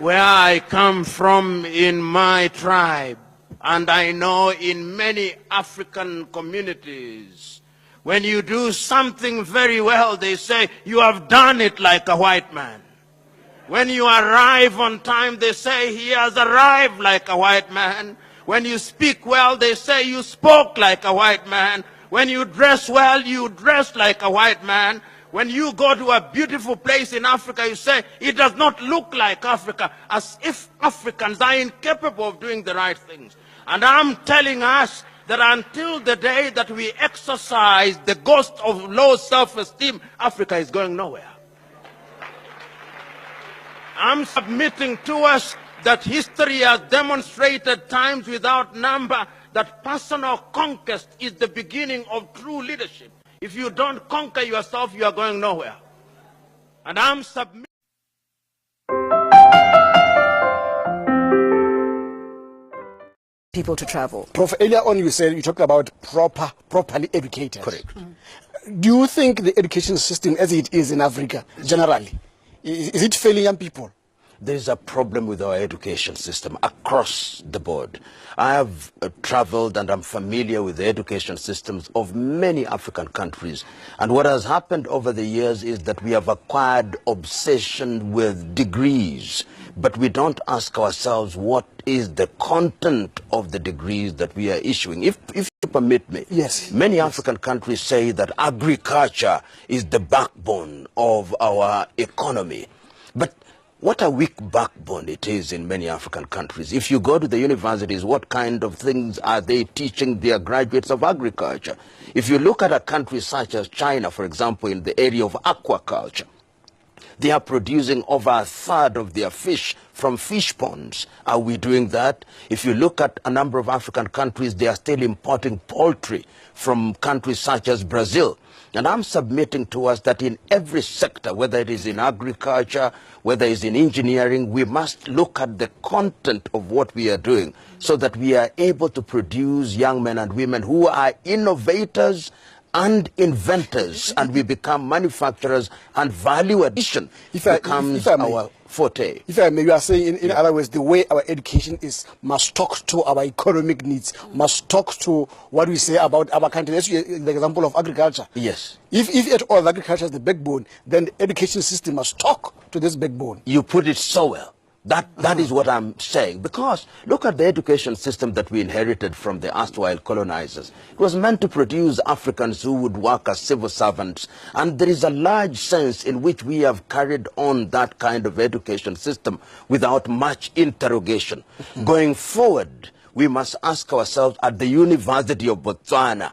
where I come from in my tribe, and I know in many African communities, when you do something very well, they say, you have done it like a white man. When you arrive on time, they say, he has arrived like a white man. When you speak well, they say, you spoke like a white man. When you dress well, you dress like a white man. When you go to a beautiful place in Africa, you say, it does not look like Africa, as if Africans are incapable of doing the right things. And I'm telling us that until the day that we exercise the ghost of low self-esteem, Africa is going nowhere. I'm submitting to us that history has demonstrated times without number that personal conquest is the beginning of true leadership. If you don't conquer yourself, you are going nowhere. And I'm submitting. People to travel. Prof, earlier on you talked about properly educated. Correct. Do you think the education system as it is in Africa generally, is it failing young people? There is a problem with our education system across the board. I have traveled and I'm familiar with the education systems of many African countries. And what has happened over the years is that we have acquired obsession with degrees, but we don't ask ourselves what is the content of the degrees that we are issuing. If you permit me, yes, many African countries say that agriculture is the backbone of our economy. But what a weak backbone it is in many African countries. If you go to the universities, what kind of things are they teaching their graduates of agriculture? If you look at a country such as China, for example, in the area of aquaculture, they are producing over a third of their fish from fish ponds. Are we doing that? If you look at a number of African countries, they are still importing poultry from countries such as Brazil. And I'm submitting to us that in every sector, whether it is in agriculture, whether it's in engineering, we must look at the content of what we are doing so that we are able to produce young men and women who are innovators and inventors, and we become manufacturers, and value addition becomes our forte. If I may, you are saying in other words, the way our education is must talk to our economic needs, must talk to what we say about our country. Let's use the example of agriculture. Yes. If at all agriculture is the backbone, then the education system must talk to this backbone. You put it so well. That is what I'm saying. Because look at the education system that we inherited from the erstwhile colonizers. It was meant to produce Africans who would work as civil servants. And there is a large sense in which we have carried on that kind of education system without much interrogation. Going forward, we must ask ourselves at the University of Botswana,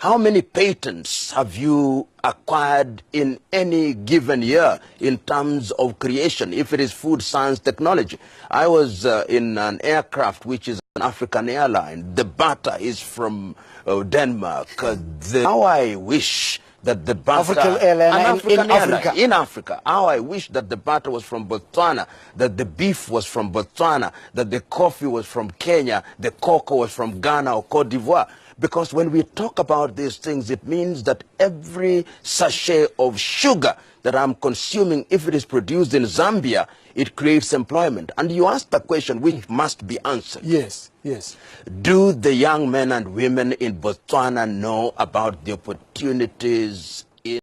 how many patents have you acquired in any given year in terms of creation, if it is food science technology? I was in an aircraft which is an African airline. The butter is from Denmark. How I wish that the butter... African airline in Africa. How I wish that the butter was from Botswana, that the beef was from Botswana, that the coffee was from Kenya, the cocoa was from Ghana or Cote d'Ivoire. Because when we talk about these things, it means that every sachet of sugar that I'm consuming, if it is produced in Zambia, it creates employment. And you asked a question which must be answered. Yes, yes. Do the young men and women in Botswana know about the opportunities